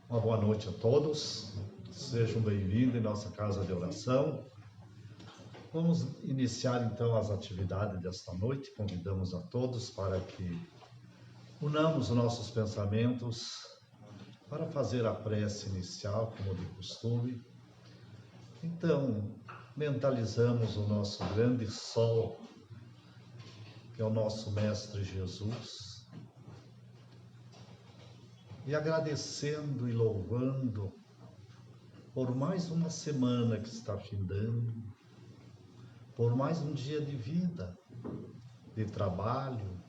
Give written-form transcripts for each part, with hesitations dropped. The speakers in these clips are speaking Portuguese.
Uma boa noite a todos, sejam bem-vindos em nossa casa de oração. Vamos iniciar então as atividades desta noite. Convidamos a todos para que unamos nossos pensamentos para fazer a prece inicial, como de costume. Então, mentalizamos o nosso grande sol, que é o nosso Mestre Jesus, e agradecendo e louvando por mais uma semana que está findando, por mais um dia de vida, de trabalho,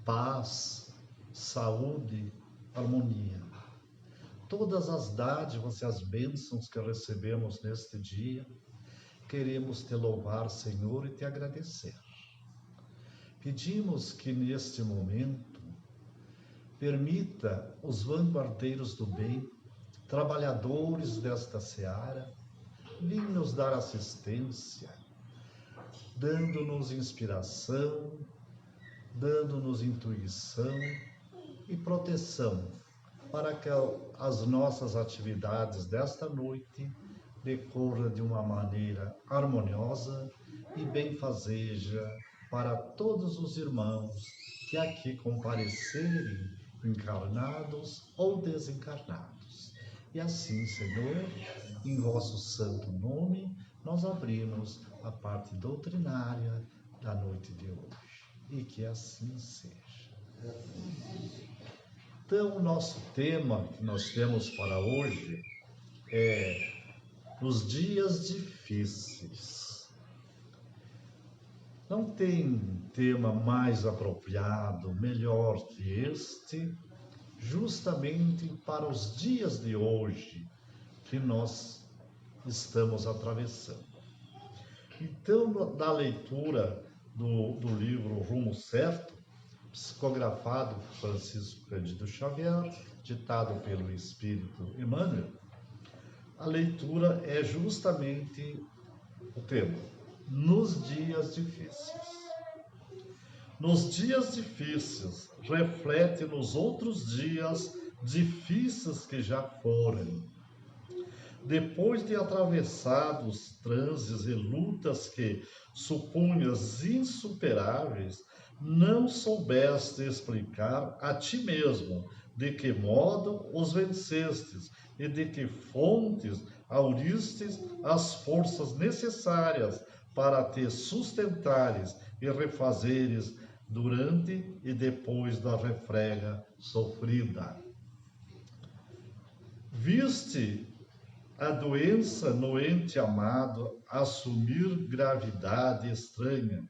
paz, saúde, harmonia. Todas as dádivas e as bênçãos que recebemos neste dia, queremos te louvar, Senhor, e te agradecer. Pedimos que neste momento permita os vanguardeiros do bem, trabalhadores desta seara, vir nos dar assistência, dando-nos inspiração, dando-nos intuição e proteção, para que as nossas atividades desta noite decorram de uma maneira harmoniosa e benfazeja para todos os irmãos que aqui comparecerem, encarnados ou desencarnados. E assim, Senhor, em vosso santo nome, nós abrimos a parte doutrinária da noite de hoje. E que assim seja. Então, o nosso tema que nós temos para hoje é os dias difíceis. Não tem tema mais apropriado, melhor que este, justamente para os dias de hoje que nós estamos atravessando. Então, na leitura do livro Rumo Certo, psicografado por Francisco Cândido Xavier, ditado pelo Espírito Emmanuel, a leitura é justamente o tema: nos dias difíceis. Nos dias difíceis, reflete nos outros dias difíceis que já foram. Depois de atravessados transes e lutas que supunhas insuperáveis, não soubeste explicar a ti mesmo de que modo os vencestes e de que fontes auristes as forças necessárias para te sustentares e refazeres durante e depois da refrega sofrida. Viste a doença no ente amado assumir gravidade estranha,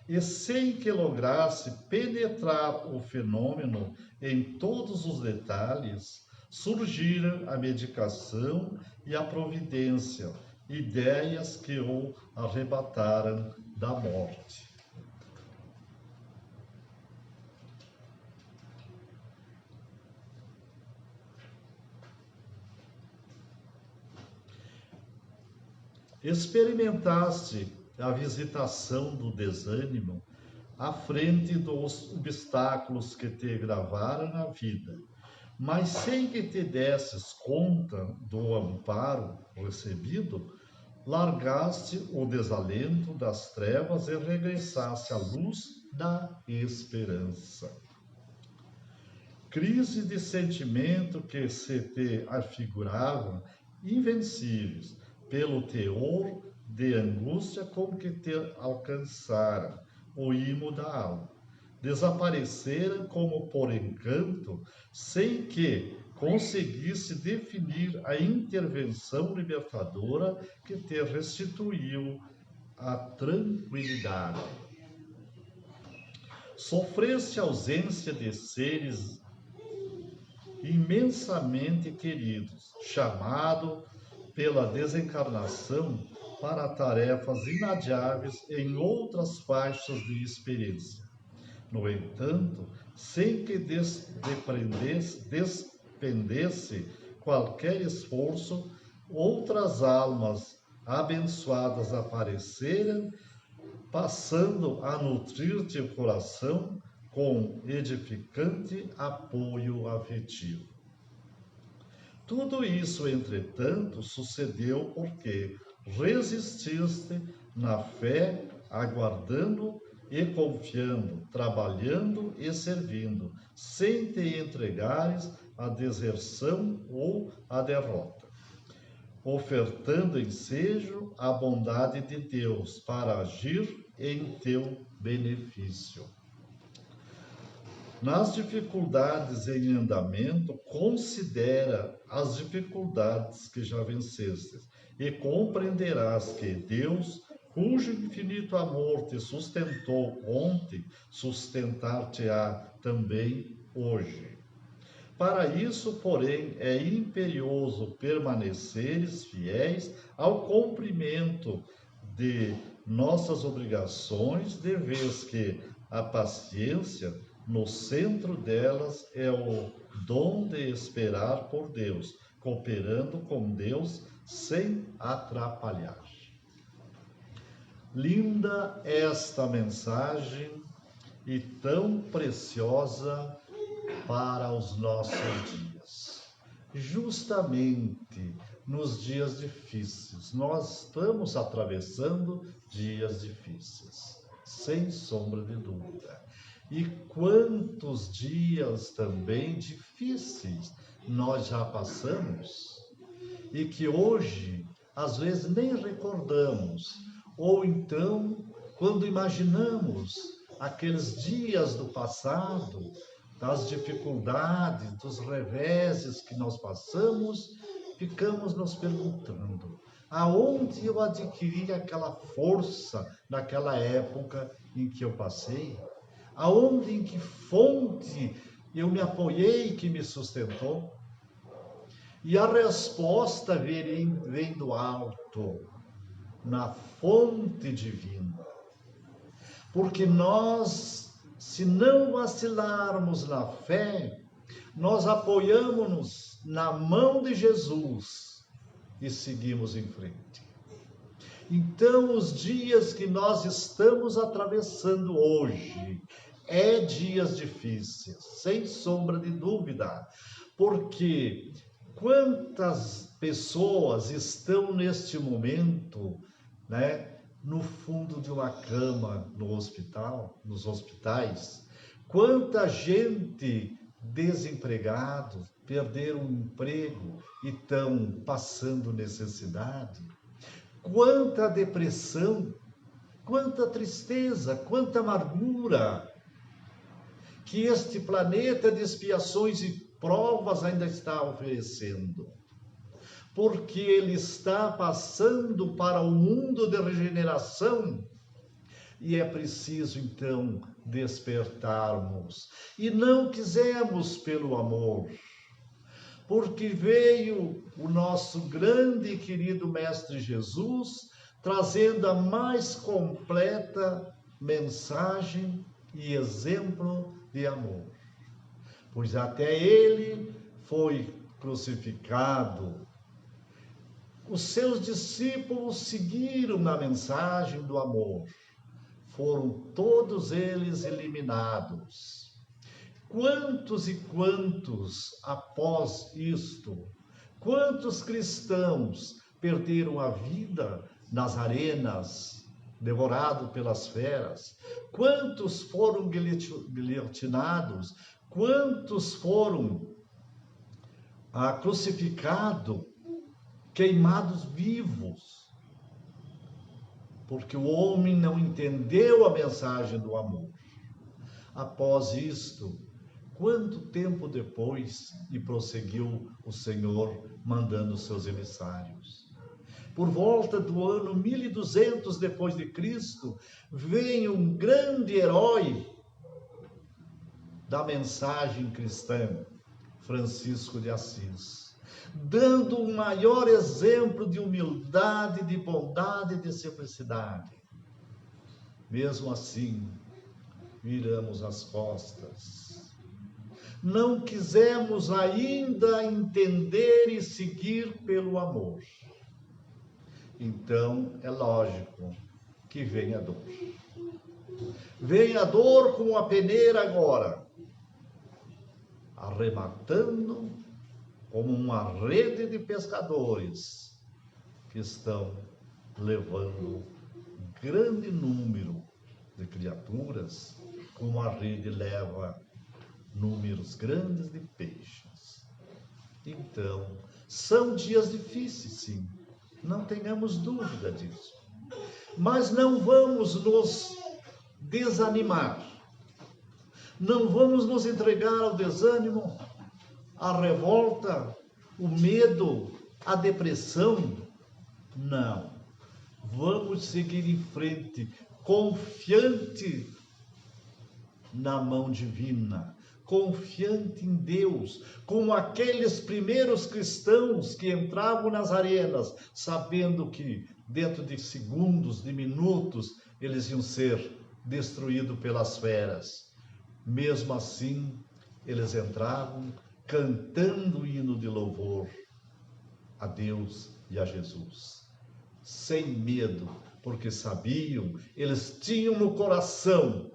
e sem que lograsse penetrar o fenômeno em todos os detalhes, surgiram a medicação e a providência, ideias que o arrebataram da morte. Experimentaste a visitação do desânimo à frente dos obstáculos que te gravaram na vida, mas sem que te desses conta do amparo recebido, largaste o desalento das trevas e regressaste à luz da esperança. Crise de sentimento que se te afiguravam invencíveis, pelo teor de angústia com que te alcançara o imo da alma. Desapareceram como por encanto, sem que conseguisse definir a intervenção libertadora que te restituiu a tranquilidade. Sofreste a ausência de seres imensamente queridos, chamado pela desencarnação para tarefas inadiáveis em outras faixas de experiência. No entanto, sem que despendesse qualquer esforço, outras almas abençoadas apareceram, passando a nutrir-te o coração com edificante apoio afetivo. Tudo isso, entretanto, sucedeu porque resististe na fé, aguardando e confiando, trabalhando e servindo, sem te entregares à deserção ou à derrota, ofertando ensejo à bondade de Deus para agir em teu benefício. Nas dificuldades em andamento, considera as dificuldades que já venceste e compreenderás que Deus, cujo infinito amor te sustentou ontem, sustentar-te-á também hoje. Para isso, porém, é imperioso permaneceres fiéis ao cumprimento de nossas obrigações, de vez que a paciência, no centro delas, é o dom de esperar por Deus, cooperando com Deus sem atrapalhar. Linda esta mensagem e tão preciosa para os nossos dias. Justamente nos dias difíceis, nós estamos atravessando dias difíceis, sem sombra de dúvida. E quantos dias também difíceis nós já passamos e que hoje, às vezes, nem recordamos. Ou então, quando imaginamos aqueles dias do passado, das dificuldades, dos reveses que nós passamos, ficamos nos perguntando: aonde eu adquiri aquela força naquela época em que eu passei? Aonde, em que fonte eu me apoiei que me sustentou? E a resposta vem do alto, na fonte divina. Porque nós, se não vacilarmos na fé, nós apoiamos-nos na mão de Jesus e seguimos em frente. Então, os dias que nós estamos atravessando hoje, dias difíceis, sem sombra de dúvida, porque quantas pessoas estão neste momento, no fundo de uma cama no hospital, nos hospitais? Quanta gente desempregado, perderam o emprego e estão passando necessidade? Quanta depressão, quanta tristeza, quanta amargura, que este planeta de expiações e provas ainda está oferecendo. Porque ele está passando para o mundo de regeneração e é preciso, então, despertarmos. E não quisemos pelo amor, porque veio o nosso grande e querido Mestre Jesus, trazendo a mais completa mensagem e exemplo de amor. Pois até ele foi crucificado. Os seus discípulos seguiram a mensagem do amor. Foram todos eles eliminados. Quantos e quantos, após isto, quantos cristãos perderam a vida nas arenas, devorados pelas feras? Quantos foram guilhotinados? Quantos foram crucificados, queimados vivos? Porque o homem não entendeu a mensagem do amor. Após isto, quanto tempo depois, e prosseguiu o Senhor mandando seus emissários? Por volta do ano 1200 depois de Cristo, vem um grande herói da mensagem cristã, Francisco de Assis, dando um maior exemplo de humildade, de bondade e de simplicidade. Mesmo assim, viramos as costas. Não quisemos ainda entender e seguir pelo amor. Então, é lógico que vem a dor. Vem a dor com a peneira agora, arrematando como uma rede de pescadores que estão levando um grande número de criaturas, como a rede leva números grandes de peixes. Então, são dias difíceis, sim, não tenhamos dúvida disso. Mas não vamos nos desanimar, não vamos nos entregar ao desânimo, à revolta, o medo, a depressão. Não. Vamos seguir em frente, confiante na mão divina, confiante em Deus, como aqueles primeiros cristãos que entravam nas arenas, sabendo que dentro de segundos, de minutos, eles iam ser destruídos pelas feras. Mesmo assim, eles entravam cantando o hino de louvor a Deus e a Jesus, sem medo, porque sabiam, eles tinham no coração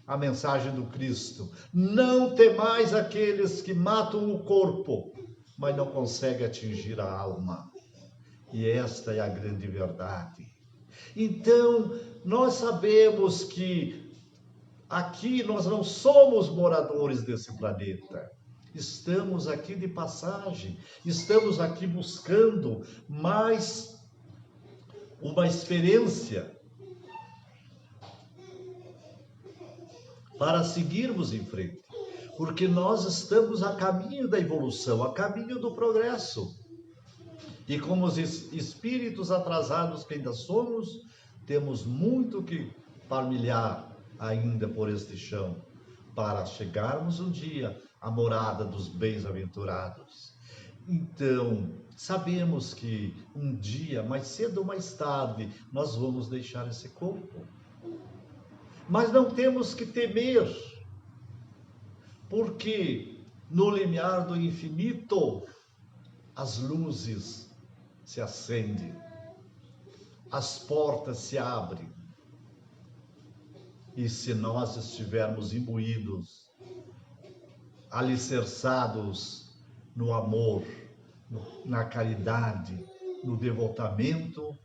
a mensagem do Cristo: não temais aqueles que matam o corpo, mas não conseguem atingir a alma. E esta é a grande verdade. Então, nós sabemos que aqui nós não somos moradores desse planeta. Estamos aqui de passagem, estamos aqui buscando mais uma experiência para seguirmos em frente, porque nós estamos a caminho da evolução, a caminho do progresso. E como os espíritos atrasados que ainda somos, temos muito que partilhar ainda por este chão, para chegarmos um dia à morada dos bem-aventurados. Então, sabemos que um dia, mais cedo ou mais tarde, nós vamos deixar esse corpo. Mas não temos que temer, porque no limiar do infinito, as luzes se acendem, as portas se abrem. E se nós estivermos imbuídos, alicerçados no amor, na caridade, no devotamento,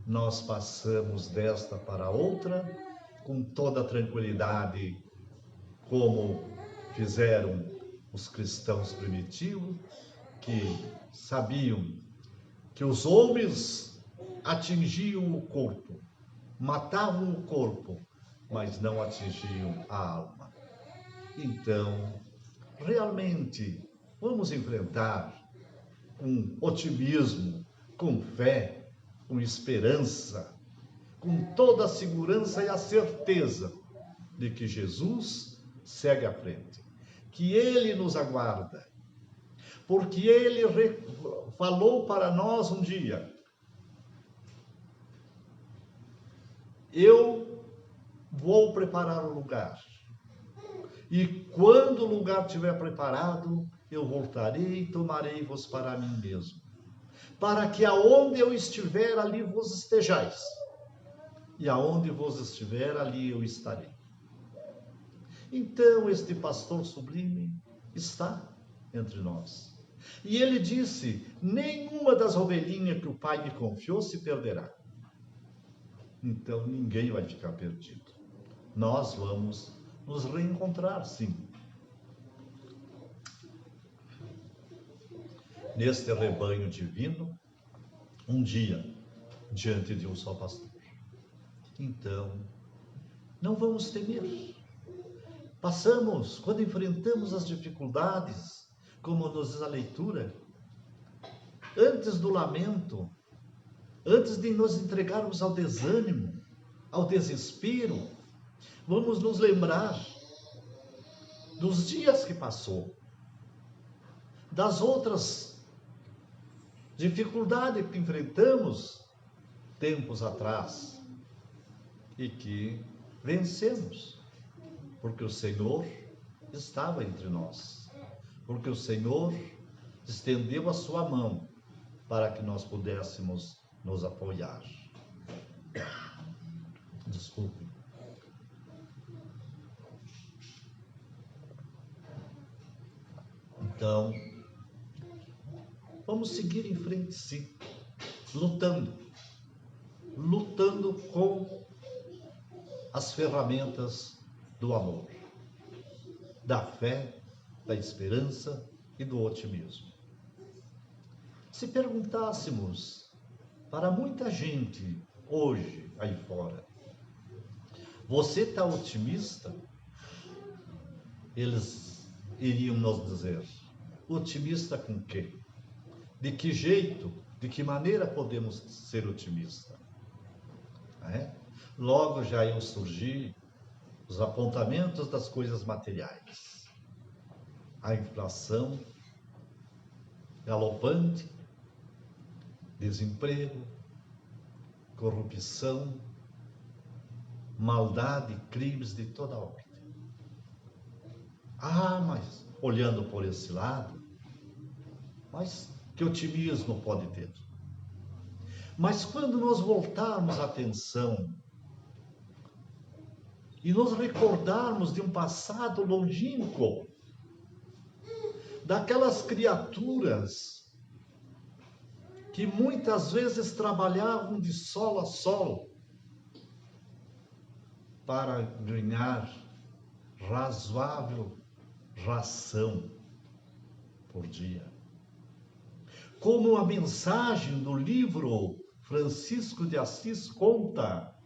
nós passamos desta para outra com toda a tranquilidade, como fizeram os cristãos primitivos, que sabiam que os homens atingiam o corpo, matavam o corpo, mas não atingiam a alma. Então, realmente, vamos enfrentar com otimismo, com fé, com esperança, com toda a segurança e a certeza de que Jesus segue à frente, que Ele nos aguarda, porque Ele falou para nós um dia: eu vou preparar o lugar, e quando o lugar estiver preparado, eu voltarei e tomarei-vos para mim mesmo, para que aonde eu estiver, ali vos estejais, e aonde vos estiver, ali eu estarei. Então, este pastor sublime está entre nós. E ele disse: nenhuma das ovelhinhas que o Pai me confiou se perderá. Então, ninguém vai ficar perdido. Nós vamos nos reencontrar, sim, neste rebanho divino, um dia, diante de um só pastor. Então, não vamos temer. Passamos, quando enfrentamos as dificuldades, como nos diz a leitura, antes do lamento, antes de nos entregarmos ao desânimo, ao desespero, vamos nos lembrar dos dias que passou, das outras dificuldades que enfrentamos tempos atrás e que vencemos, porque o Senhor estava entre nós, porque o Senhor estendeu a sua mão para que nós pudéssemos nos apoiar. Desculpe. Então, Vamos seguir em frente, sim, lutando com as ferramentas do amor, da fé, da esperança e do otimismo. Se perguntássemos para muita gente hoje aí fora, você está otimista? Eles iriam nos dizer, otimista com quê? De que jeito, de que maneira podemos ser otimistas? Logo já iam surgir os apontamentos das coisas materiais. A inflação galopante, desemprego, corrupção, maldade, crimes de toda ordem. Mas olhando por esse lado, mas que otimismo pode ter? Mas quando nós voltarmos a atenção e nos recordarmos de um passado longínquo, daquelas criaturas que muitas vezes trabalhavam de sol a sol para ganhar razoável ração por dia. Como a mensagem do livro Francisco de Assis conta,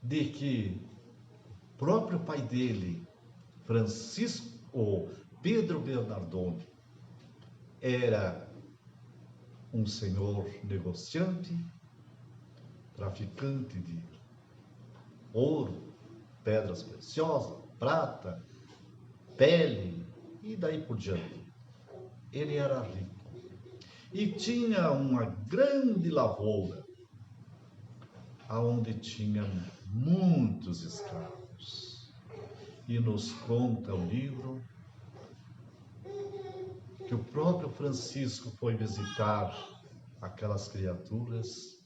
de que o próprio pai dele, Pedro Bernardone, era um senhor negociante, traficante de ouro, pedras preciosas, prata, pele e daí por diante. Ele era rico e tinha uma grande lavoura, aonde tinha muitos escravos. E nos conta o livro que o próprio Francisco foi visitar aquelas criaturas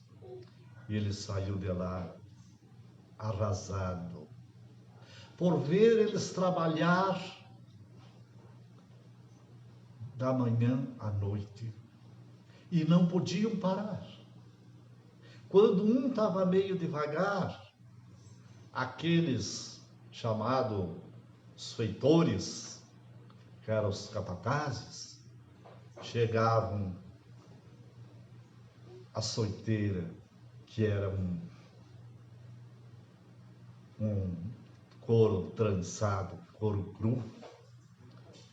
e ele saiu de lá arrasado por ver eles trabalhar da manhã à noite e não podiam parar. Quando um estava meio devagar, aqueles chamados os feitores, que eram os capatazes, chegavam a açoiteira, que era um couro trançado, couro cru,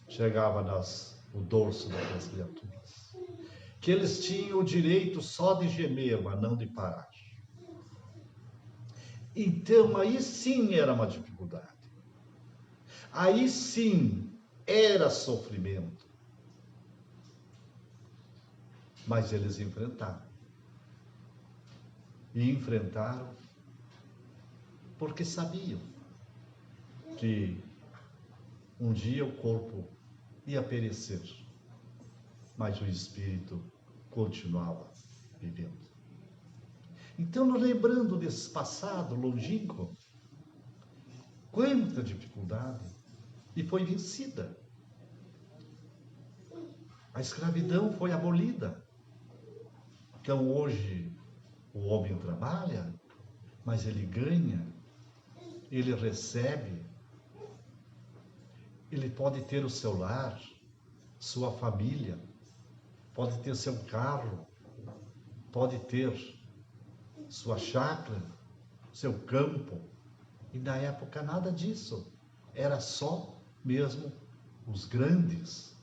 chegava o dorso daquelas criaturas, que eles tinham o direito só de gemer, mas não de parar. Então, aí sim era uma dificuldade. Aí sim era sofrimento. Mas eles enfrentaram. E enfrentaram porque sabiam que um dia o corpo ia perecer, mas o espírito continuava vivendo. Então, lembrando desse passado longínquo, quanta dificuldade, e foi vencida. A escravidão foi abolida. Então, hoje, o homem trabalha, mas ele ganha, ele recebe, ele pode ter o seu lar, sua família, pode ter seu carro, pode ter sua chácara, seu campo. E na época nada disso. Era só mesmo os grandes.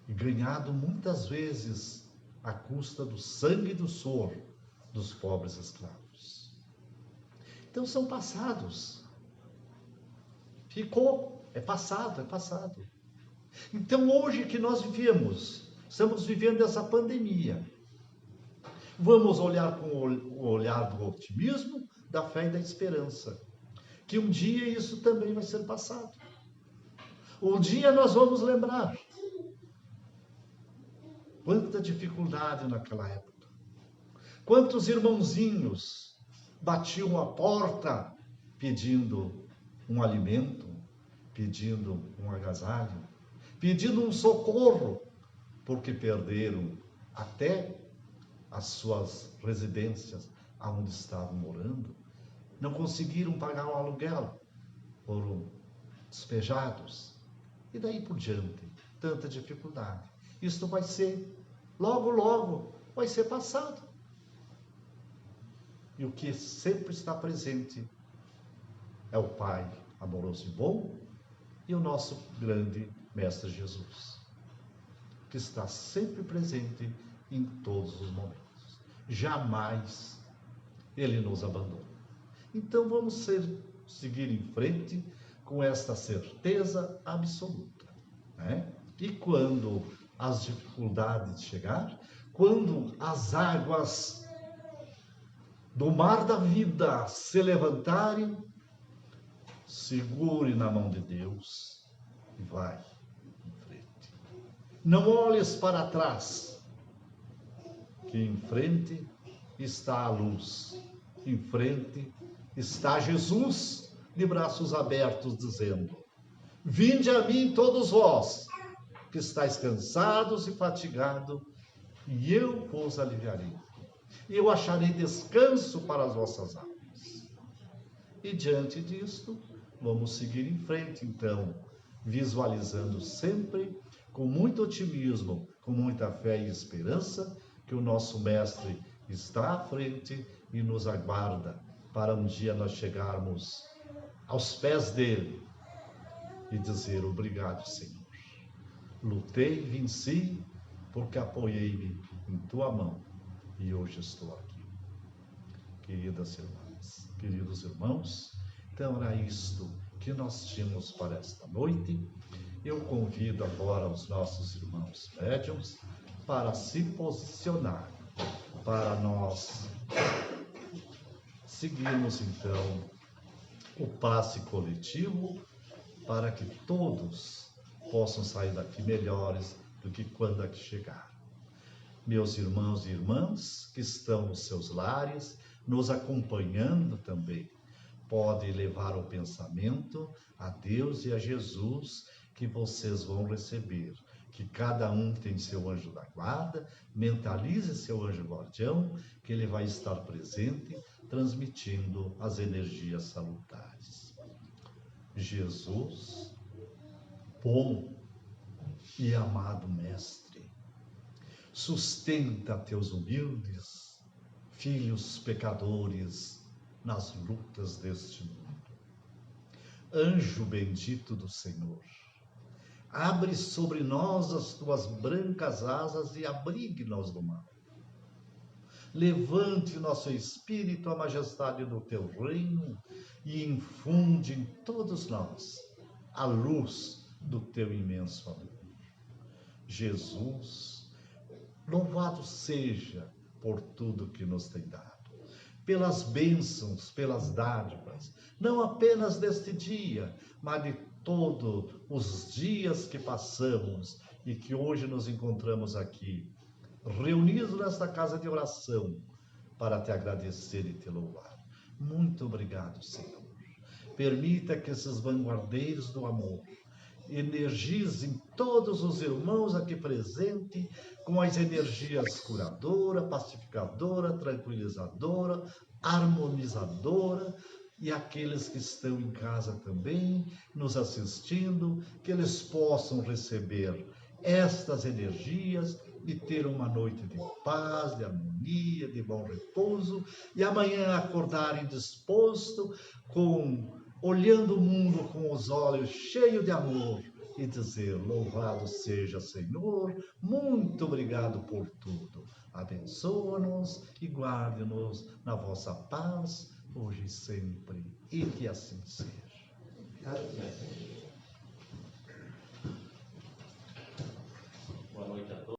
E ganhado muitas vezes à custa do sangue e do suor dos pobres escravos. Então são passados. Ficou, é passado. Então hoje que nós vivemos, estamos vivendo essa pandemia. Vamos olhar com o olhar do otimismo, da fé e da esperança. Que um dia isso também vai ser passado. Um dia nós vamos lembrar. Quanta dificuldade naquela época. Quantos irmãozinhos batiam a porta pedindo um alimento, pedindo um agasalho. pedindo um socorro, porque perderam até as suas residências aonde estavam morando, não conseguiram pagar o aluguel, foram despejados, e daí por diante, tanta dificuldade. Isto vai ser, logo, vai ser passado. E o que sempre está presente é o Pai amoroso e bom e o nosso grande Mestre Jesus, que está sempre presente em todos os momentos. Jamais Ele nos abandona. Então vamos seguir em frente com esta certeza absoluta, né? E quando as dificuldades chegar, quando as águas do mar da vida se levantarem, segure na mão de Deus e vai em frente. Não olhes para trás, que em frente está a luz, em frente está Jesus de braços abertos dizendo: vinde a mim todos vós que estáis cansados e fatigados, e eu vos aliviarei. E eu acharei descanso para as vossas almas. E diante disto, vamos seguir em frente, então, visualizando sempre, com muito otimismo, com muita fé e esperança, que o nosso Mestre está à frente e nos aguarda para um dia nós chegarmos aos pés dele e dizer: obrigado, Senhor. Lutei, venci, porque apoiei-me em tua mão e hoje estou aqui. Queridas irmãs, queridos irmãos, então era isto que nós tínhamos para esta noite. Eu convido agora os nossos irmãos médiuns para se posicionar, para nós seguirmos então o passe coletivo, para que todos possam sair daqui melhores do que quando aqui chegaram. Meus irmãos e irmãs que estão nos seus lares, nos acompanhando também, podem levar o pensamento a Deus e a Jesus, que vocês vão receber, que cada um tem seu anjo da guarda, mentalize seu anjo guardião, que ele vai estar presente, transmitindo as energias salutares. Jesus, bom e amado Mestre, sustenta teus humildes filhos pecadores nas lutas deste mundo. Anjo bendito do Senhor, abre sobre nós as tuas brancas asas e abrigue-nos do mal. Levante nosso espírito à majestade do teu reino e infunde em todos nós a luz do teu imenso amor. Jesus, louvado seja por tudo que nos tem dado, pelas bênçãos, pelas dádivas, não apenas deste dia, mas de todos os dias que passamos e que hoje nos encontramos aqui, reunidos nesta casa de oração, para te agradecer e te louvar. Muito obrigado, Senhor. Permita que esses vanguardeiros do amor energizem todos os irmãos aqui presentes com as energias curadora, pacificadora, tranquilizadora, harmonizadora, e aqueles que estão em casa também, nos assistindo, que eles possam receber estas energias e ter uma noite de paz, de harmonia, de bom repouso, e amanhã acordarem disposto, olhando o mundo com os olhos cheios de amor e dizer: louvado seja Senhor, muito obrigado por tudo. Abençoa-nos e guarde-nos na vossa paz, hoje e sempre, e que assim seja. Boa noite a todos.